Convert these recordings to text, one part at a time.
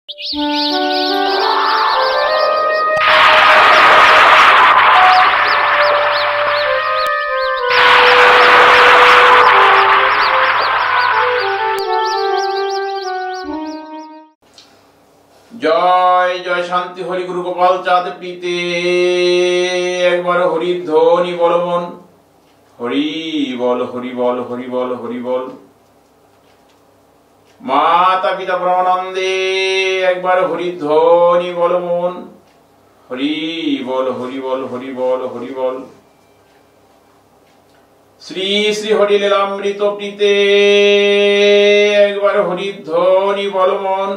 জয় জয় শান্তি হরি গুরু গোপাল চাঁদ প্রীতে একবার হরি ধ্বনি বল মন, হরি বল হরি বল হরি বল হরি বল। মাতা পিতা ব্রহ্মানন্দে একবার হরি ধ্বনি বল মন, হরি বল হরি বল হরি বল হরি বল। শ্রী শ্রী হরি লীলামৃত প্রীতে একবার হরি ধ্বনি বল মন,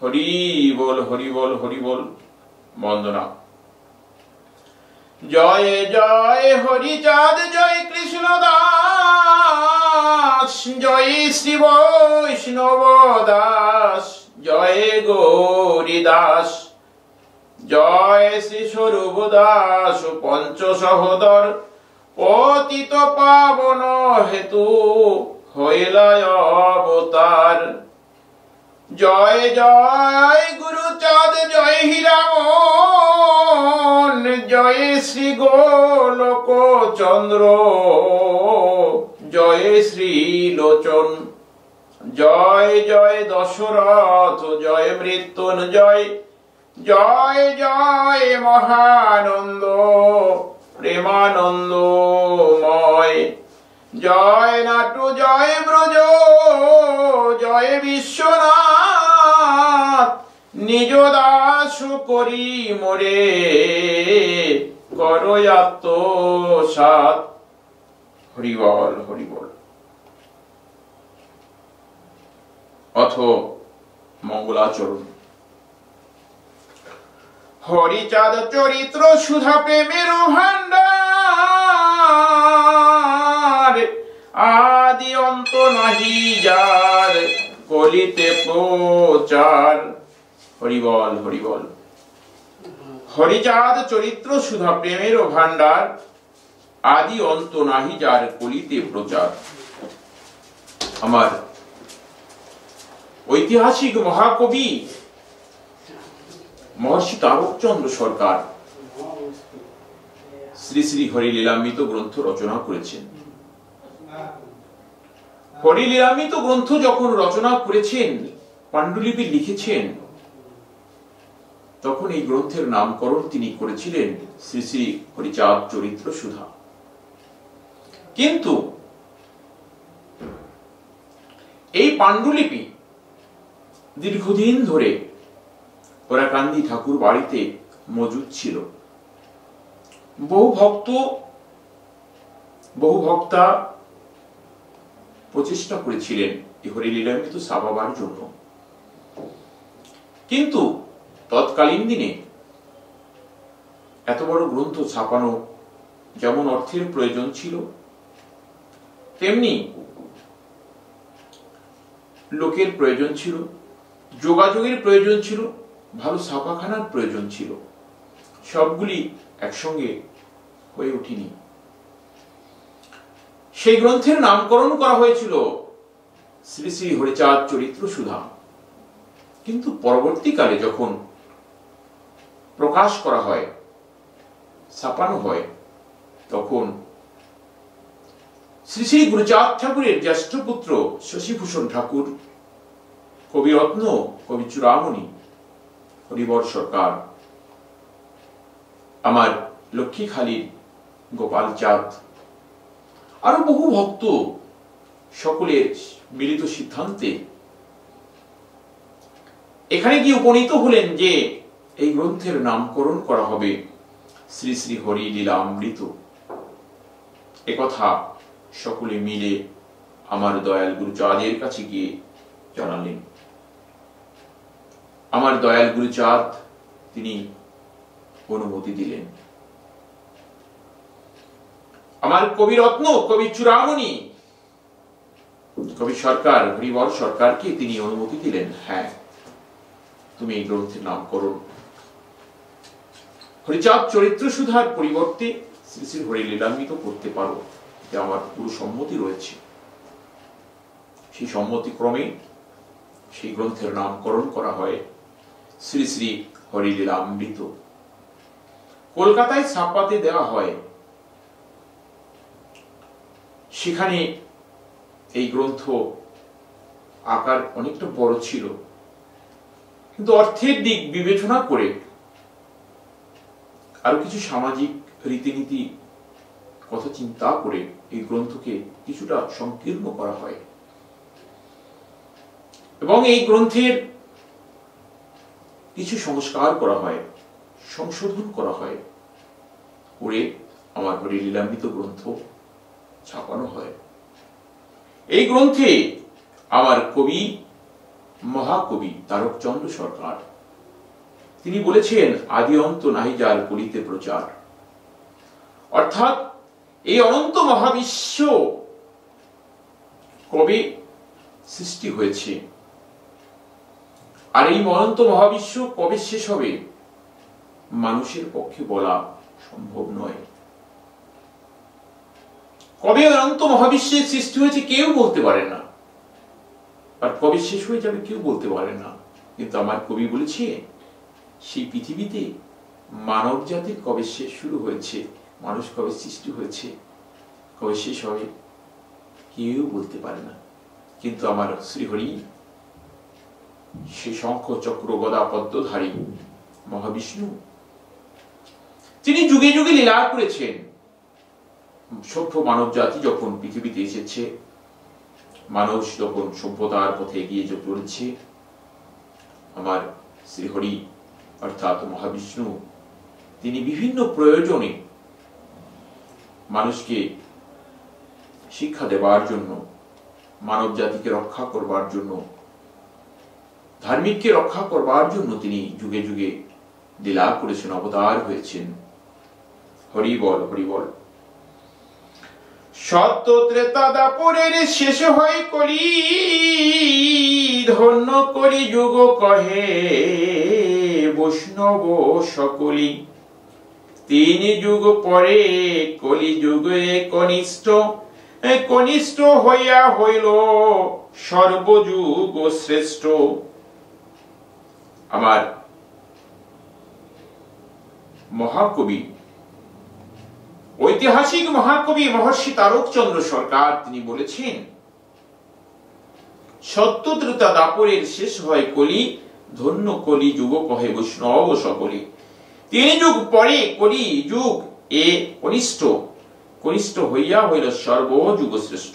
হরি বল হরি বল হরি বল। বন্দনা। জয় জয় হরি চাঁদ, জয় কৃষ্ণ দাস, জয় শ্রী বৈষ্ণব দাস, জয় গৌরী দাস, জয় শ্রী স্বরূপ দাস পঞ্চ সহোদর, পতিত পাবন হেতু হইলায় অবতার। জয় জয় গুরু চাঁদ, জয় হীরামন, জয় শ্রী গোলক চন্দ্র, জয় শ্রী লোচন, জয় জয় দশরথ, জয় মৃত্যুঞ্জয়, জয় জয় মহানন্দ প্রেমানন্দময়, জয় নাটু, জয় ব্রজ, জয় বিশ্বনাথ, নিজ দাস করি মোরে করো আত্মসাৎ। হরি বল হরি বল। অথ মঙ্গলাচরণ। হরিচাঁদ চরিত্র সুধা প্রেমের ভান্ডার, আদি অন্ত নাহি যার কলিতে প্রচার। হরি বল হরি বল। হরিচাঁদ চরিত্র সুধা প্রেমের ভান্ডার, আদি অন্ত নাহি যার কলিতে প্রচার। আমার ঐতিহাসিক মহাকবি মহর্ষি তারকচন্দ্র সরকার শ্রী শ্রী হরিলীলামৃত গ্রন্থ রচনা করেছেন। হরিলীলামৃত গ্রন্থ যখন রচনা করেছেন, পাণ্ডুলিপি লিখেছেন, তখন এই গ্রন্থের নামকরণ তিনি করেছিলেন শ্রী শ্রী হরিচাঁদ চরিত্র সুধা। কিন্তু এই পাণ্ডুলিপি দীর্ঘদিন ধরে ওরাকান্দি ঠাকুর বাড়িতে মজুদ ছিল। বহু ভক্তা প্রচেষ্টা করেছিলেন এই হরিলীলামৃত ছাপাবার জন্য, কিন্তু তৎকালীন দিনে এত বড় গ্রন্থ ছাপানো যেমন অর্থের প্রয়োজন ছিল, তেমনি লোকের প্রয়োজন ছিল, যোগাযোগের প্রয়োজন ছিল, ভালো ছাপাখানার প্রয়োজন ছিল। সবগুলি একসঙ্গে হয়ে ওঠেনি। সেই গ্রন্থের নামকরণ করা হয়েছিল শ্রী শ্রী হরিচাঁদ চরিত্র সুধা। কিন্তু পরবর্তীকালে যখন প্রকাশ করা হয়, ছাপানো হয়, তখন শ্রী শ্রী গুরুচাঁদ ঠাকুরের জ্যেষ্ঠ পুত্র শশীভূষণ ঠাকুর, কবিরত্ন কবি চূড়ামণি, হরিবর সরকার, আমার লক্ষ্মীখালীর গোপাল চাঁদ, আরো বহু ভক্ত সকলের মিলিত সিদ্ধান্তে এখানে গিয়ে উপনীত হলেন যে এই গ্রন্থের নামকরণ করা হবে শ্রী শ্রী হরি লীলামৃত। একথা সকলে মিলে আমার দয়াল গুরুচাঁদের কাছে গিয়ে জানালেন। আমার দয়াল গুরুচাঁদ তিনি অনুমতি দিলেন। আমার কবিরত্ন কবি চূড়ামণি, কবি সরকার, হরিবর সরকারকে তিনি অনুমতি দিলেন, হ্যাঁ তুমি এই গ্রন্থের নামকরণ হরিচাঁদ চরিত্র সুধার পরিবর্তে শ্রী শ্রী হরিলীলামৃত করতে পারো, আমার পুরো সম্মতি রয়েছে। সেই সম্মতি ক্রমে সেই গ্রন্থের নামকরণ করা হয় শ্রী শ্রী হরিলীলামৃত। কলকাতায় ছাপাতে দেওয়া হয়, সেখানে এই গ্রন্থ আকার অনেকটা বড় ছিল, কিন্তু অর্থের দিক বিবেচনা করে আরো কিছু সামাজিক রীতিনীতি কথা চিন্তা করে এই গ্রন্থকে কিছুটা সংকীর্ণ করা হয় এবং এই গ্রন্থের কিছু সংস্কার করা হয়, সংশোধন করা হয়, করে আমার হরিলীলামৃত গ্রন্থ ছাপানো হয়। এই গ্রন্থে আমার কবি, মহাকবি তারকচন্দ্র সরকার, তিনি বলেছেন, আদি অন্ত নাহি যার কলিতে প্রচার। অর্থাৎ এই অনন্ত মহাবিশ্ব কবে সৃষ্টি হয়েছে আর এই অনন্ত মহাবিশ্ব কবে শেষ হবে মানুষের পক্ষে বলা সম্ভব নয়। কবে অনন্ত মহাবিশ্বের সৃষ্টি হয়েছে কেউ বলতে পারে না, আর কবে শেষ হয়ে যাবে কেউ বলতে পারে না। কিন্তু আমার কবি বলেছে, সেই পৃথিবীতে মানব জাতির কবে শেষ শুরু হয়েছে, মানুষ কবে সৃষ্টি হয়েছে, কবে শেষ হবে কেউ বলতে পারে না। কিন্তু আমার শ্রীহরি, সে শঙ্খ চক্র গদা পদ্মধারী মহাবিষ্ণু, তিনি যুগে যুগে লীলা করেছেন। সভ্য মানব জাতি যখন পৃথিবীতে এসেছে, মানুষ যখন সভ্যতার পথে এগিয়ে চলেছে, আমার শ্রীহরি অর্থাৎ মহাবিষ্ণু, তিনি বিভিন্ন প্রয়োজনে মানুষকে শিক্ষা দেবার জন্য, মানব জাতিকে রক্ষা করবার জন্য, ধার্মিককে রক্ষা করবার জন্য তিনি যুগে যুগে লীলা করেছেন, অবতার হয়েছেন। হরি বল, হরি বল। সত্য ত্রেতা দাপরের শেষ হয় কলি, ধন্য করি যুগ কহে বৈষ্ণব সকলি। 3 যুগ পরে কলি যুগে কনিষ্ঠ হইয়া হইল সর্বযুগ শ্রেষ্ঠ। আমার মহাকবি, ঐতিহাসিক মহাকবি মহর্ষি তারকচন্দ্র সরকার, তিনি বলেছেন, সত্য ত্রেতা দাপরের শেষ হয় কলি, ধন্য কলি যুগ কহে বৈষ্ণব সকলি। 3 যুগ পরে কলি যুগ এ কনিষ্ঠ হইয়া হইল সর্বযুগ শ্রেষ্ঠ।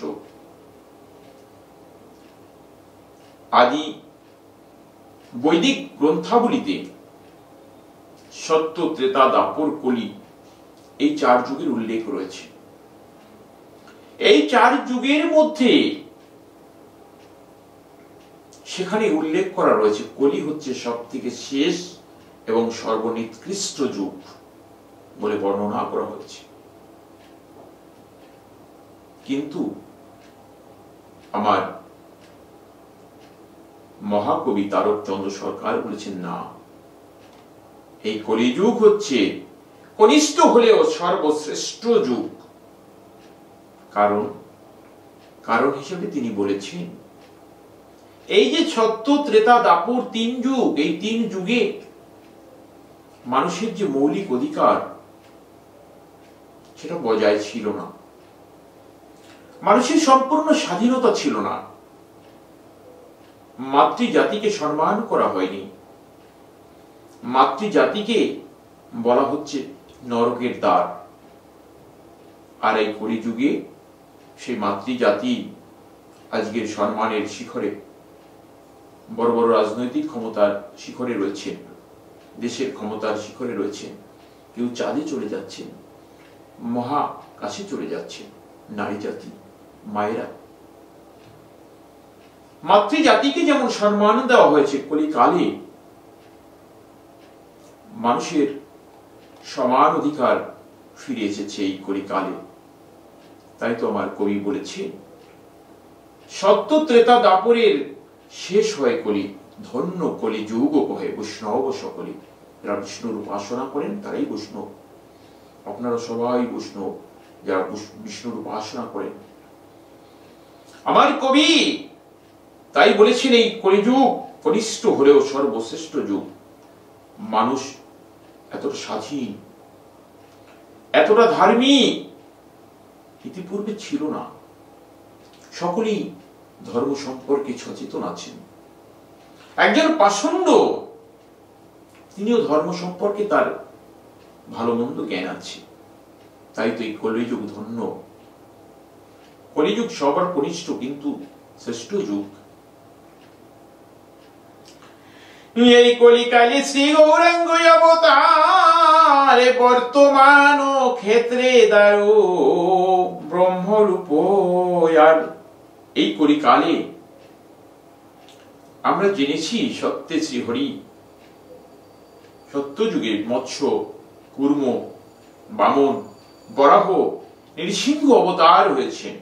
আদি বৈদিক গ্রন্থাবলীতে সত্য ত্রেতা দাপর কলি এই 4 যুগের উল্লেখ রয়েছে। এই 4 যুগের মধ্যে সেখানে উল্লেখ করা রয়েছে কলি হচ্ছে সব থেকে শেষ এবং সর্বনিকৃষ্ট যুগ বলে বর্ণনা করা হয়েছে। কিন্তু আমার মহাকবি তারকচন্দ্র সরকার বলেছেন, না, এই কলিযুগ হচ্ছে কনিষ্ঠ হলেও সর্বশ্রেষ্ঠ যুগ। কারণ হিসেবে তিনি বলেছেন, এই যে সত্য ত্রেতা দাপর 3 যুগ, এই 3 যুগে মানুষের যে মৌলিক অধিকার সেটা বজায় ছিল না, মানুষের সম্পূর্ণ স্বাধীনতা ছিল না, মাতৃজাতিকে সম্মান করা হয়নি, মাতৃজাতিকে বলা হচ্ছে নরকের দ্বার। আর এই কলিযুগে সেই মাতৃজাতি আজকের সম্মানের শিখরে, বড় বড় রাজনৈতিক ক্ষমতার শিখরে রয়েছে, দেশের ক্ষমতার শিখরে রয়েছে, কেউ চাঁদে চলে যাচ্ছেন, মহাকাশে চলে যাচ্ছেন। নারী জাতি, মায়েরা, মাতৃজাতিকে যেমন সম্মান দেওয়া হয়েছে, কলিকালে মানুষের সমান অধিকার ফিরে এসেছে এই কলিকালে। তাই তো আমার কবি বলেছে, সত্য ত্রেতা দাপরের শেষ হয় কলি, ধন্য কলি যুগ কহে বৈষ্ণব সকলি। যারা বিষ্ণুর উপাসনা করেন তারাই বৈষ্ণব। আপনারা সবাই বৈষ্ণব যারা বিষ্ণুর উপাসনা করেন। আমার কবি তাই বলেছেন এই কলিযুগ কনিষ্ঠ হলেও সর্বশ্রেষ্ঠ যুগ। মানুষ এতটা স্বাধীন, এতটা ধার্মিক ইতিপূর্বে ছিল না। সকলেই ধর্ম সম্পর্কে সচেতন আছেন। একজন পাষণ্ড তিনিও ধর্ম সম্পর্কে তার ভালো মন্দ জ্ঞান আছে। তাই তো এই কলিযুগ ধন্য। কলিযুগ সবার কনিষ্ঠ কিন্তু শ্রেষ্ঠ যুগ। এই কলিকালে শ্রী গৌরাঙ্গ অবতার বর্তমান ক্ষেত্রে দারু ব্রহ্মরূপ। আর এই কলিকালে আমরা জেনেছি সত্যে শ্রীহরি সত্য যুগে মৎস্য, কুর্ম, বামন, বরাহ, নৃসিংহ অবতার হয়েছেন।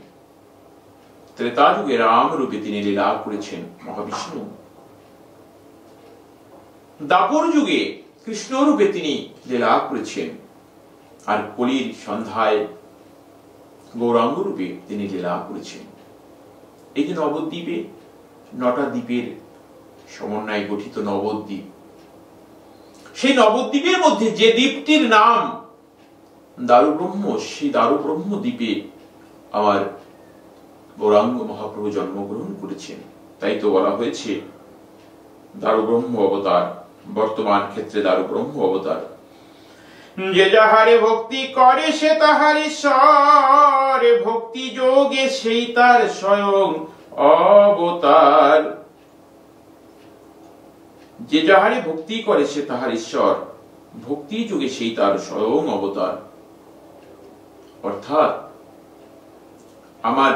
ত্রেতা যুগে রাম রূপে তিনি লীলা করেছেন মহাবিষ্ণু। দাপর যুগে কৃষ্ণ রূপে তিনি লীলা করেছেন। আর কলির সন্ধ্যায় গৌরাঙ্গ রূপে তিনি লীলা করেছেন। এই যে নবদ্বীপে 9টা দ্বীপের সমন্বয়ে গঠিত নবদ্বীপ, সেই নবদ্বীপের মধ্যে যে দ্বীপটির নাম দারুব্রহ্ম, সেই দারুব্রহ্ম দ্বীপে আমার গৌরাঙ্গ মহাপ্রভু জন্মগ্রহণ করেছেন। তাই তো বলা হয়েছে দারুব্রহ্ম অবতার, বর্তমান ক্ষেত্রে দারুব্রহ্ম অবতার। যে যাহারে ভক্তি করে সে তাহার ঈশ্বর, ভক্তি যোগে সেই তার স্বয়ং অবতার। যে যাহারে ভক্তি করে সে তাহার ঈশ্বর, ভক্তি যোগে সেই তার স্বয়ং অবতার। অর্থাৎ আমার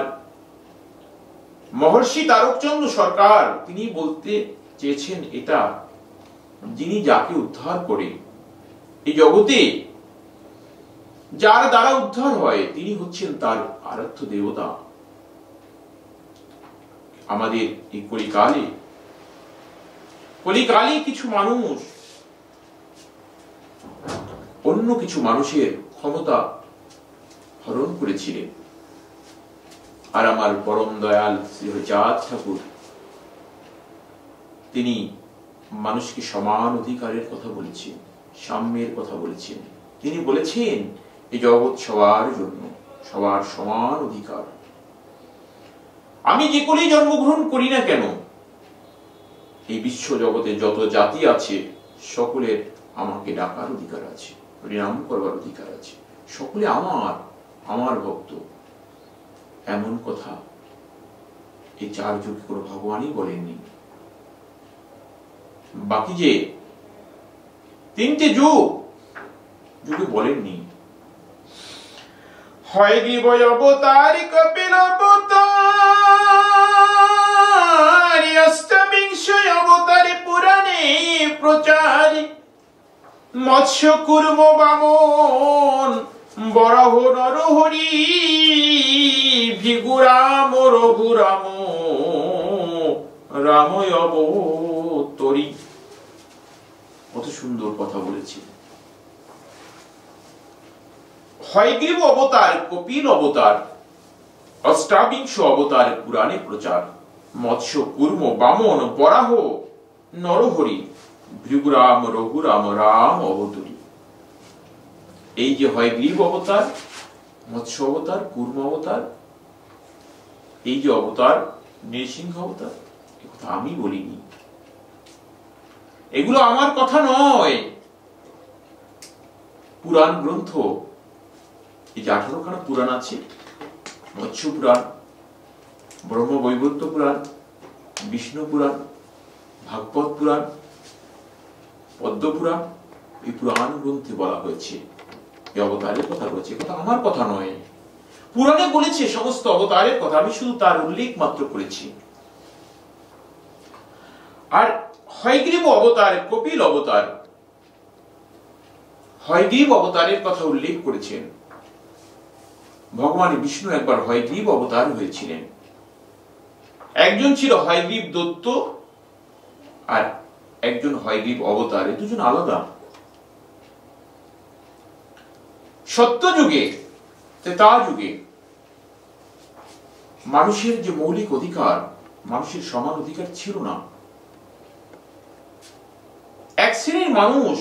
মহর্ষি তারকচন্দ্র সরকার তিনি বলতে চেয়েছেন এটা, যিনি যাকে উদ্ধার করে এই জগতে, যার দ্বারা উদ্ধার হয় তিনি হচ্ছেন তার আরাধ্য দেবতা। আমাদের এই কলিকালে কিছু মানুষ অন্য কিছু মানুষের ক্ষমতা হরণ করেছিলেন। আর আমার পরম দয়াল শ্রী হরিচাঁদ ঠাকুর তিনি মানুষকে সমান অধিকারের কথা বলেছেন, সাম্যের কথা বলেছেন। তিনি বলেছেন এই জগৎ সবার জন্য, সবার সমান অধিকার। আমি যে কোলেই জন্মগ্রহণ করি না কেন, এই বিশ্ব জগতে যত জাতি আছে সকলের আমাকে ডাকার অধিকার আছে, হরিনাম করবার অধিকার আছে। সকলে আমার ভক্ত। এমন কথা এই 4 যুগে কোনো ভগবানই বলেননি। বাকি যে 3টে যুগে বলেননি। হয় গ্রীব অবতার, কপিল অবতার, অষ্টবিংশ অবতারে পুরাণে প্রচার। মৎস্য, কুর্ম, বামন, বরাহ, নরহরি, ভৃগুরাম, রঘুরাম, রাম অবতরী। কত সুন্দর কথা বলেছি। হয়গ্রীব অবতার, কপিল অবতার, অষ্টাবিংশ অবতার পুরাণে প্রচার। মৎস্য, কুর্ম, বামন, বরাহ, নরহরি, ভৃগুরাম, রঘুরাম, রাম অবতরী। এই যে হয়গ্রীব অবতার, মৎস্য অবতার, কুর্ম অবতার, এই যে অবতার নৃসিংহ অবতার, এ কথা আমি বলিনি। এগুলো আমার কথা নয়। পুরাণ গ্রন্থ, এই যে 18খানা পুরাণ আছে, মৎস্য পুরাণ, ব্রহ্মবৈবর্ত পুরাণ, বিষ্ণু পুরাণ, ভাগবত পুরাণ, পদ্ম পুরাণ, এই পুরাণ গ্রন্থে বলা হয়েছে এই অবতারের কথা রয়েছে। কথা আমার কথা নয়। পুরাণে বলেছে সমস্ত অবতারের কথা, আমি শুধু তার উল্লেখ মাত্র করেছি। আর হয়গ্রীব অবতার, কপিল অবতার, হয়গ্রীব অবতারের কথা উল্লেখ করেছেন। ভগবান বিষ্ণু একবার হয়গ্রীব অবতার হয়েছিলেন। একজন ছিল হয়গ্রীব দত্ত, আর একজন হয়গ্রীব অবতার, এই দুজন আলাদা। সত্য যুগে, ত্রেতা যুগে মানুষের যে মৌলিক অধিকার মানুষের সমান অধিকার ছিল না। এক শ্রেণীর মানুষ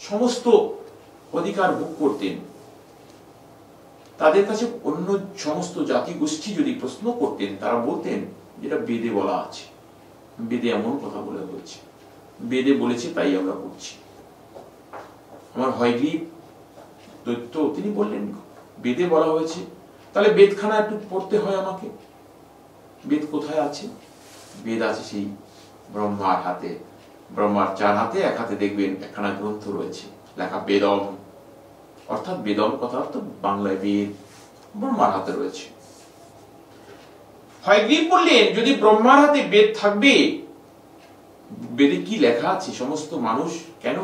সমস্ত অধিকার ভোগ করতেন। তাদের কাছে অন্য সমস্ত জাতি গোষ্ঠী যদি প্রশ্ন করতেন, তারা বলতেন যেটা বেদে বলা আছে, বেদে এমন কথা বলে বলছে, বেদে বলেছে তাই আমরা করছি। আমার হয়গ্রীব দৈত্য তিনি বললেন বেদে বলা হয়েছে, তাহলে বেদখানা একটু পড়তে হয় আমাকে। বেদ কোথায় আছে? বেদ আছে সেই ব্রহ্মার হাতে। ব্রহ্মার 4 হাতে, এক হাতে দেখবেন একখানা গ্রন্থ রয়েছে লেখা বেদম, অর্থাৎ বেদম কথা তো বাংলায় বেদ, ব্রহ্মার হাতে রয়েছে। হয়গ্রীব বললেন যদি ব্রহ্মার হাতে বেদ থাকবে, বেদে কি লেখা আছে? সমস্ত মানুষ কেন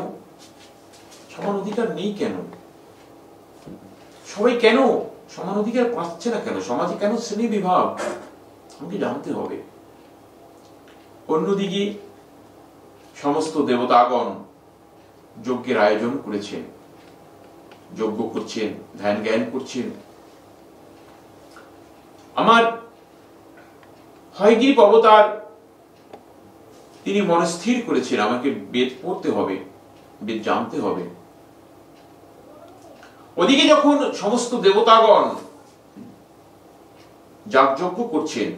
সমান অধিকার নেই? কেন সবাই কেন সমান অধিকার পাচ্ছে না? কেন সমাজে কেন শ্রেণী বিভাগ? আমাকে জানতে হবে। অন্যদিকে সমস্ত দেবতাগণ যজ্ঞের আয়োজন করেছেন, যজ্ঞ করছেন, ধ্যান জ্ঞান করছেন। আমার হয়গ্রীব অবতার তিনি মনস্থির করেছেন আমাকে বেদ পড়তে হবে, বেদ জানতে হবে। ওদিকে যখন সমস্ত দেবতাগণ যাগযজ্ঞ করছেন,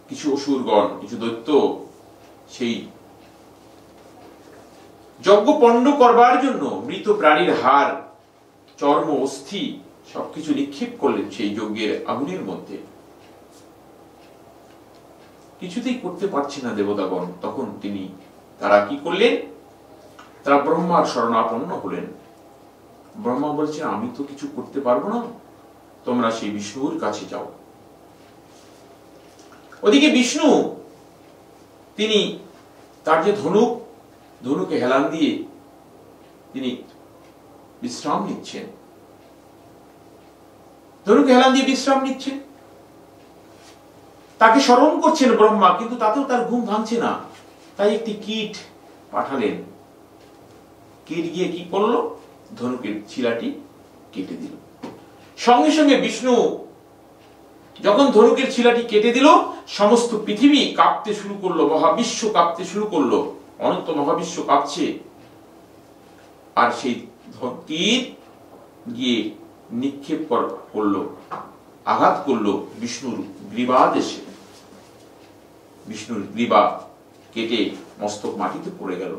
কিছু অসুরগণ, কিছু দৈত্য সেই যজ্ঞ পণ্ড করবার জন্য মৃত প্রাণীর হাড়, চর্ম, অস্থি সবকিছু নিক্ষেপ করলেন সেই যজ্ঞের আগুনের মধ্যে। কিছুতেই করতে পারছে না দেবতাগণ। তখন তারা কি করলেন? তারা ব্রহ্মার শরণাপন্ন হলেন। ব্রহ্মা বলছেন আমি তো কিছু করতে পারবো না, তোমরা সেই বিষ্ণুর কাছে যাও। ওদিকে বিষ্ণু তিনি তার যে ধনুকে হেলান দিয়ে তিনি বিশ্রাম নিচ্ছেন, ধনুকে হেলান দিয়ে বিশ্রাম নিচ্ছেন। তাকে স্মরণ করছেন ব্রহ্মা, কিন্তু তাতেও তার ঘুম ভাঙছে না। তাই একটি কীট পাঠালেন। কীট গিয়ে কি করলো? ধনুকের ছিলাটি কেটে দিল। সঙ্গে সঙ্গে বিষ্ণু যখন ধনুকের ছিলাটি কেটে দিল, সমস্ত পৃথিবী কাঁপতে শুরু করলো, মহাবিশ্ব কাঁপতে শুরু করলো, অনন্ত মহাবিশ্ব কাঁপছে। আর সেই কীট গিয়ে নিক্ষেপ করলো, আঘাত করলো বিষ্ণুর গ্রীবাদেশে। বিষ্ণুর গ্রীবা কেটে মস্তক মাটিতে পড়ে গেল।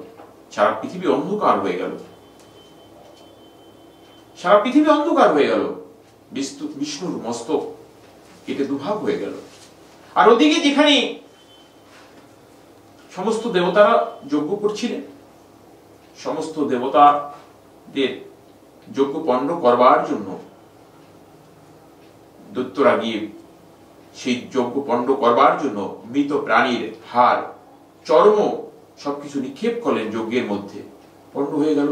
সারা পৃথিবী অন্ধকার হয়ে গেল, সারা পৃথিবী অন্ধকার হয়ে গেল। বিষ্ণুর মস্তক কেটে দুভাগ হয়ে গেল। আর ওদিকে যেখানে সমস্ত দেবতারা যজ্ঞ করছিলেন, সমস্ত দেবতাদের যজ্ঞ পণ্ড করবার জন্য দৈত্যরা গিয়ে সেই যজ্ঞ পণ্ড করবার জন্য মৃত প্রাণীর হাড়, চর্ম সবকিছু নিক্ষেপ করলেন যজ্ঞের মধ্যে, পণ্ড হয়ে গেল।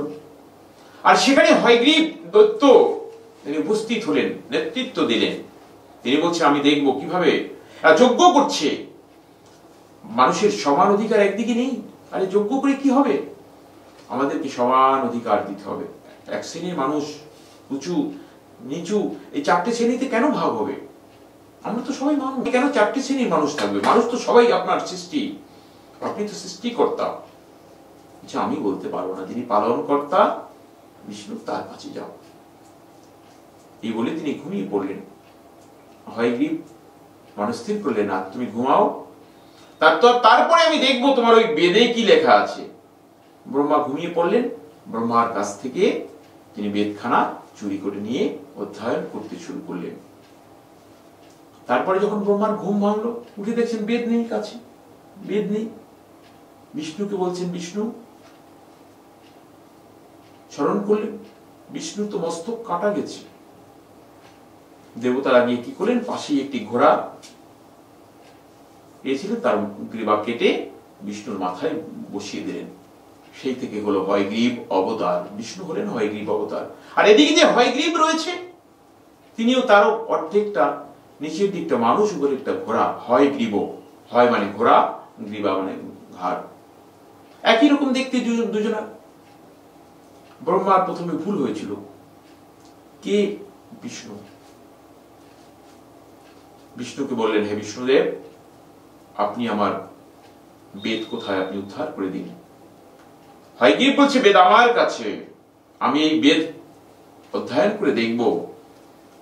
আর সেখানে হয়গ্রীব দৈত্য তিনি উপস্থিত হলেন, নেতৃত্ব দিলেন। তিনি বলছেন আমি দেখব কিভাবে যজ্ঞ করছে। মানুষের সমান অধিকার একদিকে নেই, আরে যজ্ঞ করে কি হবে? আমাদেরকে সমান অধিকার দিতে হবে। এক শ্রেণীর মানুষ উঁচু নিচু এই 4টে শ্রেণীতে কেন ভাগ হবে? আমরা তো সবাই মানুষ, কেন 4টে শ্রেণীর মানুষ থাকবে? মানুষ তো সবাই আপনার সৃষ্টি, আপনি তো সৃষ্টিকর্তা। আচ্ছা আমি বলতে পারবো না, যিনি পালন কর্তা বিষ্ণু, তার কাছে যাও। এই বলে তিনি ঘুমিয়ে পড়লেন। হয়গ্রীব মনস্থির করলেন না, তুমি ঘুমাও, তারপরে আমি দেখবো তোমার ওই বেদে কি লেখা আছে। ব্রহ্মা ঘুমিয়ে পড়লেন। ব্রহ্মার কাছ থেকে তিনি বেদখানা চুরি করে নিয়ে অধ্যয়ন করতে শুরু করলেন। তারপরে যখন ব্রহ্মার ঘুম ভাঙলো, উঠে দেখছেন বেদ নেই কাছে, বেদ নেই। বিষ্ণুকে বলছেন বিষ্ণু, স্মরণ করলেন বিষ্ণু তো মস্তক কাটা গেছে। দেবতারা গিয়ে কি করলেন? পাশেই একটি ঘোড়া পেয়েছিলেন, তার গ্রীবা কেটে বিষ্ণুর মাথায় বসিয়ে দিলেন। সেই থেকে হলো হয়গ্রীব অবতার। বিষ্ণু হলেন হয়গ্রীব অবতার। আর এদিকে যে হয়গ্রীব রয়েছে, তিনিও তারও অর্ধেকটা নিচের দিকটা মানুষ, উপরে একটা ঘোড়া। হয়গ্রীব, হয় মানে ঘোড়া, গ্রীবা মানে ঘাড়, একই রকম দেখতে দুজনা। ব্রহ্মার প্রথমে ভুল হয়েছিল, কে? বিষ্ণু। বিষ্ণুকে বললেন হে বিষ্ণুদেব, আপনি আমার বেদ কোথায়, আপনি উদ্ধার করে দিন। হয়গ্রীব বলছে বেদ আমার কাছে, আমি এই বেদ অধ্যয়ন করে দেখব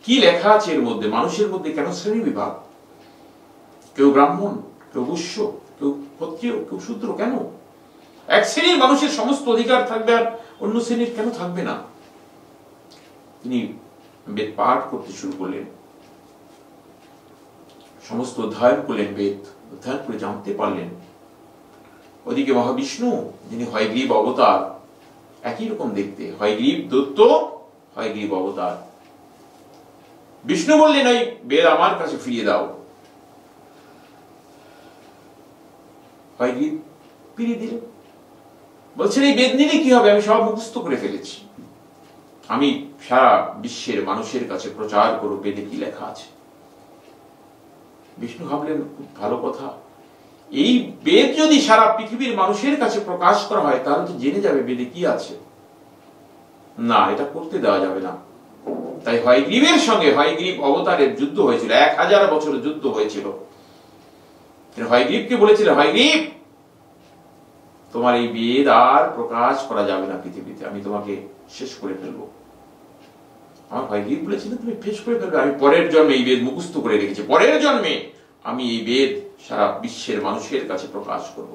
কি লেখা আছে এর মধ্যে। মানুষের মধ্যে কেন শ্রেণী বিভাগ? কেউ ব্রাহ্মণ, কেউ বৈশ্য, কেউ ক্ষত্রিয়, কেউ শূদ্র, কেন? এক শ্রেণীর মানুষের সমস্ত অধিকার থাকবে আর অন্য শ্রেণীর কেন থাকবে না? তিনি বেদ পাঠ করতে শুরু করলেন, সমস্ত অধ্যয়ন করলেন, বেদ অধ্যয়ন করে জানতে পারলেন ওদিকে মহাবিষ্ণু, যিনি হয়গ্রীব অবতার, একই রকম দেখতে, হয়গ্রীব দত্ত, হয়গ্রীব অবতার। বিষ্ণু বললেন ওই বেদ আমার কাছে ফিরিয়ে দাও। হয়গ্রীব ফিরিয়ে দিলেন, বলছেন এই বেদ নিলে কি হবে, আমি সব মুখস্থ করে ফেলেছি, আমি সারা বিশ্বের মানুষের কাছে প্রচার করব বেদে কি লেখা আছে। বিষ্ণু ভাবলেন খুব ভালো কথা, এই বেদ যদি সারা পৃথিবীর মানুষের কাছে প্রকাশ করা হয় তাহলে তো জেনে যাবে বেদে কি আছে। না, এটা করতে দেওয়া যাবে না। তাই হয়গ্রীবের সঙ্গে হয়গ্রীব অবতারের যুদ্ধ হয়েছিল, 1000 বছরের যুদ্ধ হয়েছিল। হয়গ্রীবকে বলেছিল, হয়গ্রীব তোমার এই বেদ আর প্রকাশ করা যাবে না পৃথিবীতে, আমি তোমাকে শেষ করে ফেলবো। আমার হয়গ্রীব বলেছিল তুমি শেষ করে ফেলবে, আমি পরের জন্মে এই বেদ মুখস্থ করে রেখেছি, পরের জন্মে আমি এই বেদ সারা বিশ্বের মানুষের কাছে প্রকাশ করব।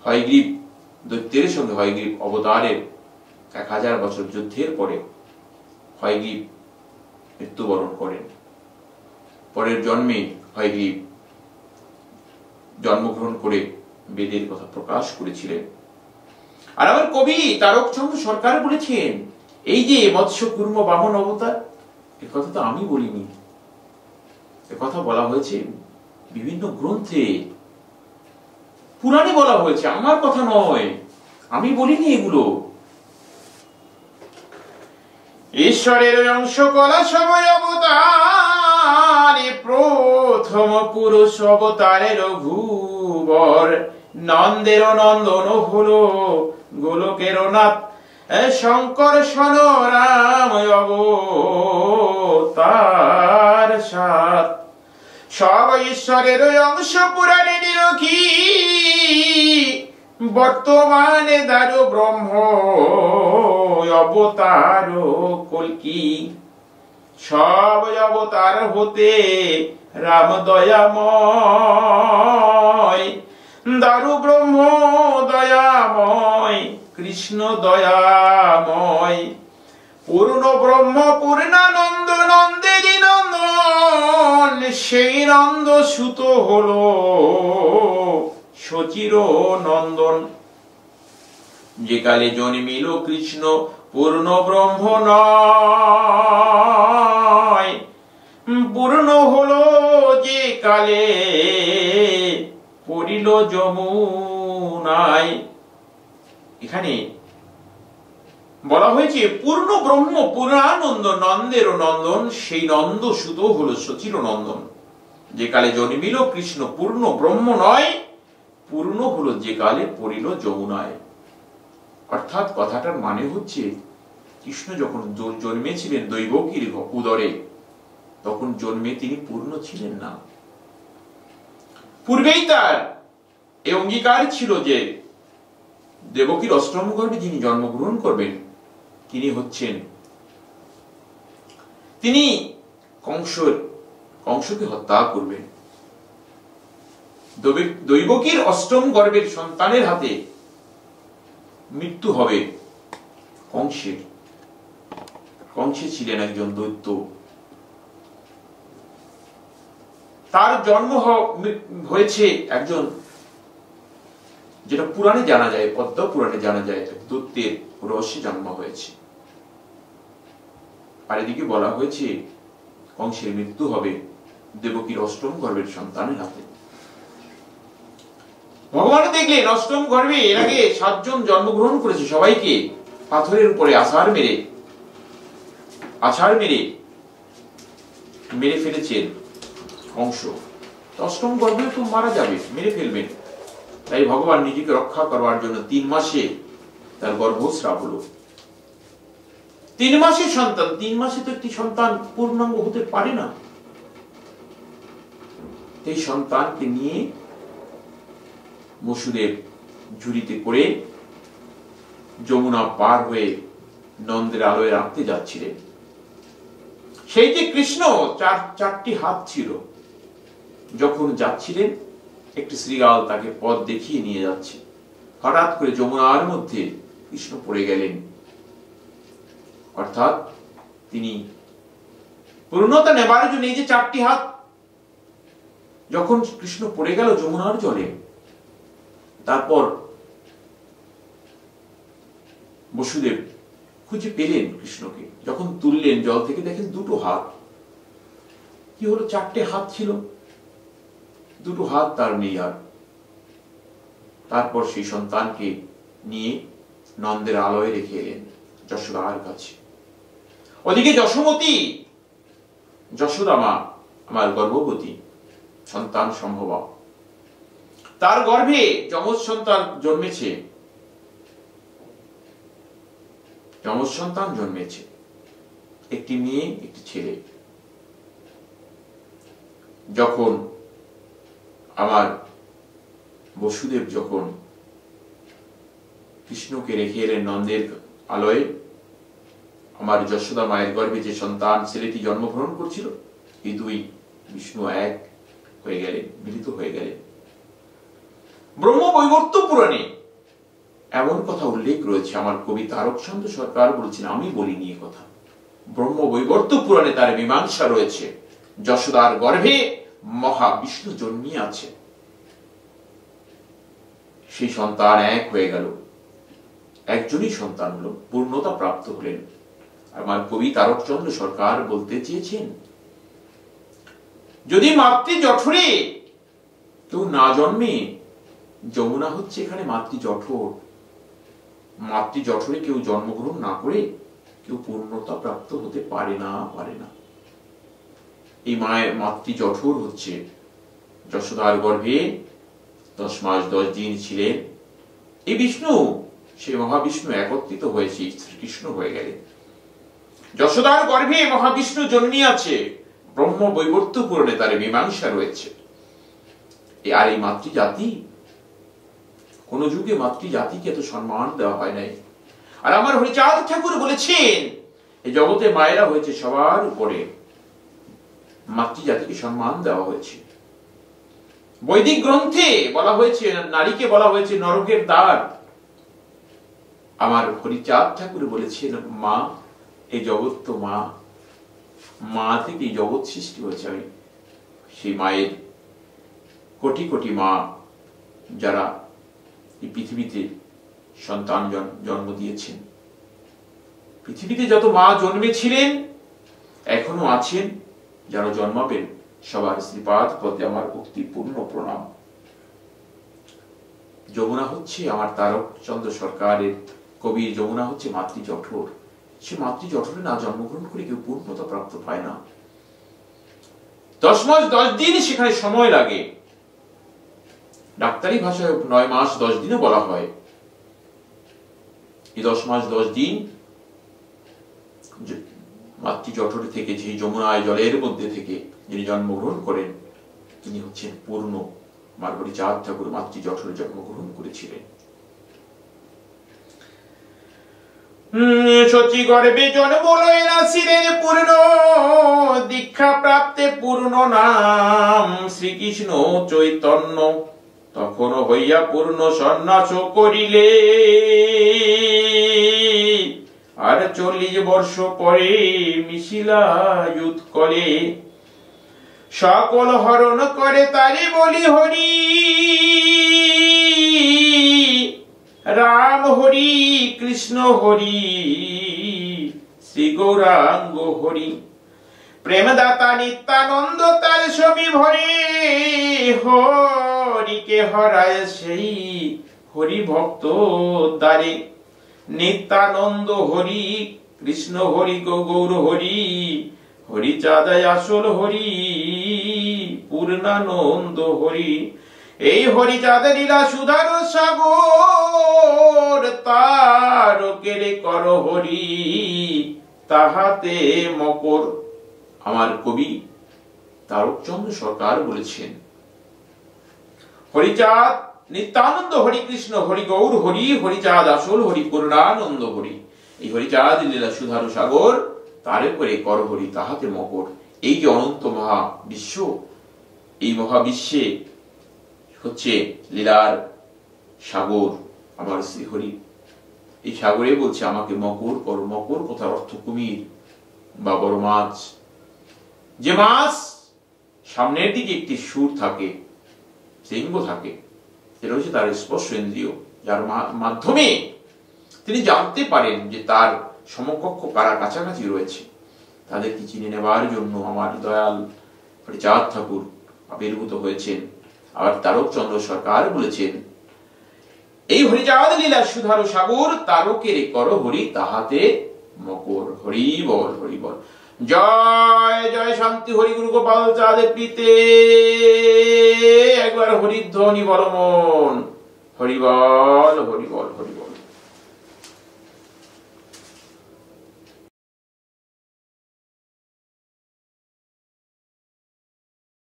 হয়গ্রীব দৈত্যের সঙ্গে হয়গ্রীব অবতারের 1000 বছর যুদ্ধের পরে হয়গ্রীব মৃত্যুবরণ করেন। পরের জন্মে হয়গ্রীব জন্মগ্রহণ করে বেদের কথা প্রকাশ করেছিলেন। আর আমার কবি তারকচন্দ্র সরকার বলেছেন এই যে মৎস্য কুর্ম বামন অবতার, এ কথা তো আমি বলিনি, এ কথা বলা হয়েছে বিভিন্ন গ্রন্থে, পুরাণে বলা হয়েছে, আমার কথা নয়, আমি বলিনি এগুলো। ঈশ্বরের অংশ কলা সময় অবতারে প্রথম পুরুষ অবতারে রঘুবর, নন্দের নন্দন হলো গোলকের নাথ, শঙ্কর শোন রাম অবতার সাত। সব ঈশ্বরের অংশ পুরাণে নিরখি, বর্তমানে দারু ব্রহ্ম অবতার কল্কি। সব অবতার হতে রাম দয়াময়, দারু ব্রহ্ম দয়াময়, কৃষ্ণ দয়াময়। পূর্ণ ব্রহ্ম পূর্ণানন্দ নন্দেরই নন্দন, সেই নন্দ সুত হলো সচির নন্দন। যে কালে জন্মিল কৃষ্ণ পূর্ণ ব্রহ্ম নয়, পূর্ণ হলো যে কালে পড়িল যমুনায়। এখানে বলা হয়েছে পূর্ণ ব্রহ্ম পূর্ণানন্দ নন্দের নন্দন, সেই নন্দ সুত হলো সচির নন্দন। যে কালে জন্মিল কৃষ্ণ পূর্ণ ব্রহ্ম নয়, পূর্ণ হলো যে কালে পড়িল যমুনায়। অর্থাৎ কথাটার মানে হচ্ছে কৃষ্ণ যখন জন্মেছিলেন দৈবকীর উদরে, তখন জন্মে তিনি পূর্ণ ছিলেন না। পূর্বেই তার এই অঙ্গীকার ছিল যে দেবকীর অষ্টম গর্ভে যিনি জন্মগ্রহণ করবেন তিনি হচ্ছেন, তিনি কংসকে হত্যা করবেন। দৈবকীর অষ্টম গর্ভের সন্তানের হাতে মৃত্যু হবে কংসের। কংসে ছিলেন একজন দৈত্য, তার জন্ম হয়েছে একজন, যেটা পুরাণে জানা যায়, পদ্ম পুরাণে জানা যায়, দৈত্যের রহস্যে জন্ম হয়েছে। আর এদিকে বলা হয়েছে কংসের মৃত্যু হবে দেবকীর অষ্টম গর্ভের সন্তানের হাতে। ভগবান দেখলেন অষ্টম গর্ভে এর আগে 7 জন জন্মগ্রহণ করেছে, সবাইকে পাথরের উপরে আছাড় মেরে ফেলেছেন কংস। অষ্টম গর্ভে তো মারা যাবে, মেরে ফেলবেন। তাই ভগবান নিজেকে রক্ষা করবার জন্য 3 মাসে তার গর্ভস্রাব হলো। 3 মাসের সন্তান, 3 মাসে তো একটি সন্তান পূর্ণাঙ্গ হতে পারে না। এই সন্তানকে নিয়ে বসুদেব ঝুড়িতে করে যমুনা পার হয়ে নন্দের আলোয় রাখতে যাচ্ছিলেন। সেই যে কৃষ্ণ চারটি হাত ছিল, যখন যাচ্ছিলেন একটি শ্রীগাল তাকে পথ দেখিয়ে নিয়ে যাচ্ছে। হঠাৎ করে যমুনার মধ্যে কৃষ্ণ পড়ে গেলেন, অর্থাৎ তিনি পূর্ণতা নেবার জন্য এই যে চারটি হাত, যখন কৃষ্ণ পড়ে গেল যমুনার জলে, তারপর বসুদেব খুঁজে পেলেন কৃষ্ণকে। যখন তুললেন জল থেকে, দেখেন দুটো হাত। কি হলো? চারটে হাত ছিল, দুটো হাত তার নেই আর। তারপর সেই সন্তানকে নিয়ে নন্দের আলোয় রেখে এলেন যশোদার কাছে। ওদিকে যশোমতী, যশোদা মা আমার গর্ভবতী, সন্তান সম্ভবা, তার গর্ভে যমজ সন্তান জন্মেছে। যমজ সন্তান জন্মেছে, একটি মেয়ে একটি ছেলে। যখন আমার বসুদেব যখন কৃষ্ণকে রেখে এলেন নন্দের আলোয়, আমার যশোদা মায়ের গর্ভে যে সন্তান ছেলেটি জন্মগ্রহণ করছিল, এই দুই বিষ্ণু এক হয়ে গেলেন, মিলিত হয়ে গেলেন। ব্রহ্মবৈবর্ত পুরাণে এমন কথা উল্লেখ রয়েছে, আমার কবি তারকচন্দ্র সরকার বলছেন, আমি বলিনি এ কথা। ব্রহ্মবৈবর্ত পুরাণে তার মীমাংসা রয়েছে। যশোদার গর্ভে মহাবিষ্ণু জন্মিয়ে আছে, সেই সন্তান এক হয়ে গেল, একজনই সন্তান হলো, পূর্ণতা প্রাপ্ত হলেন। আমার কবি তারকচন্দ্র সরকার বলতে চেয়েছেন, যদি মাতৃ জঠরে কেউ না জন্মে, যমুনা হচ্ছে এখানে মাতৃ জঠর, মাতৃ জঠরে কেউ জন্মগ্রহণ না করে কেউ পূর্ণতা প্রাপ্ত হতে পারে না। এই মায়ের মাতৃ জঠর হচ্ছে যশোদার গর্ভে 10 মাস 10 দিন ছিলেন এই বিষ্ণু, সেই মহাবিষ্ণু একত্রিত হয়েছে, শ্রীকৃষ্ণ হয়ে গেলেন। যশোদার গর্ভে মহাবিষ্ণু জন্মিয়াছে, ব্রহ্মবৈবর্ত পুরাণে তার মীমাংসা রয়েছে। আর এই মাতৃজাতি, কোন যুগে মাতৃজাতিকে এত সম্মান দেওয়া হয় নাই। আর আমার হরিচাঁদ ঠাকুর বলেছেন, এই জগতে মায়েরা হয়েছে সবার উপরে, মাতৃজাতিকে সম্মান দেওয়া হয়েছে। বৈদিক গ্রন্থে বলা হয়েছে, নারীকে বলা হয়েছে নরকের দ্বার। আমার হরিচাঁদ ঠাকুর বলেছেন, মা, এই জগৎ তো মা, মা থেকে এই জগৎ সৃষ্টি হয়েছে। আমি সেই মায়ের কোটি কোটি মা যারা এই পৃথিবীতে সন্তান জন্ম দিয়েছেন, পৃথিবীতে যত মা জন্মেছিলেন এখনো আছেন, যারা জন্মাবেন, সবার শ্রীপাদ পদে আমার ভক্তিপূর্ণ প্রণাম। যমুনা হচ্ছে আমার তারকচন্দ্র সরকারের কবির, যমুনা হচ্ছে মাতৃ জঠর। সে মাতৃ জঠরে না জন্মগ্রহণ করে কেউ পূর্ণতা প্রাপ্ত পায় না। 10 মাস 10 দিন সেখানে সময় লাগে, ডাক্তারি ভাষায় 9 মাস 10 দিনও বলা হয়। এই 10 মাস 10 দিন মাতৃ জঠরে থেকে, যে যমুনায় জলের মধ্যে থেকে যিনি জন্মগ্রহণ করেন, তিনি হচ্ছেন পূর্ণ। আমার হরিচাঁদ ঠাকুর মাতৃ জঠরে জন্মগ্রহণ করেছিলেন। শচী গর্ভে জন্ম লয়ে আসিলেন পূর্ণ, দীক্ষা প্রাপ্তে পূর্ণ নাম শ্রীকৃষ্ণ চৈতন্য। তখন হইয়া পূর্ণ সন্ন্যাস করিলে, আর 40 বর্ষ পরে মিশিলা উৎকলে। সকল হরণ করে তারি বলি হরি, রাম হরি কৃষ্ণ হরি শ্রী গৌরাঙ্গ হরি। প্রেমদাতা নিত্যানন্দ তার ছবি ভরে, হরিকে হরায় সেই হরি ভক্ত দ্বারে। নিত্যানন্দ হরি কৃষ্ণ হরি গৌর হরি, হরিচাঁদায় আসল হরি পূর্ণানন্দ হরি। এই হরিচাঁদ লীলা সুধার সাগর, তারকেরে কর হরি তাহাতে মকর। আমার কবি তারকচন্দ্র সরকার বলেছেন, হরিচাঁদ নিত্যানন্দ হরি কৃষ্ণ হরি গৌর হরি, হরিচাঁদ আসল হরি পূর্ণানন্দ হরি। এই হরিচাঁদ লীলা সুধারু সাগর, তার উপরে কর হরি তাহাতে মকর। এই যে অনন্ত মহাবিশ্ব, এই মহাবিশ্বে হচ্ছে লীলার সাগর আমার শ্রীহরি। এই সাগরে বলছে আমাকে মকর করো। মকর কথার অর্থ কুমির বা বড় মাছ। যে মাছ সামনের দিকে একটি সুর থাকে, সিংহ থাকে, সেটা হচ্ছে তার স্পর্শ ইন্দ্রিয়, যার মাধ্যমে তিনি জানতে পারেন যে তার সমকক্ষ কারা কাছাকাছি রয়েছে। তাদেরকে চিনে নেবার জন্য আমার দয়াল হরিচাঁদ ঠাকুর আবির্ভূত হয়েছেন। আবার তারকচন্দ্র সরকার বলেছেন, এই হরিচাঁদ লীলা সুধারু সাগর, তারকের কর হরি তাহাতে মকর। হরি বল, হরি বল। জয় জয় শান্তি হরি গুরু গোপাল চাঁদের প্রীতে। একবার হরিধ্বনি বল মন। হরি বল, হরি বল, হরি বল।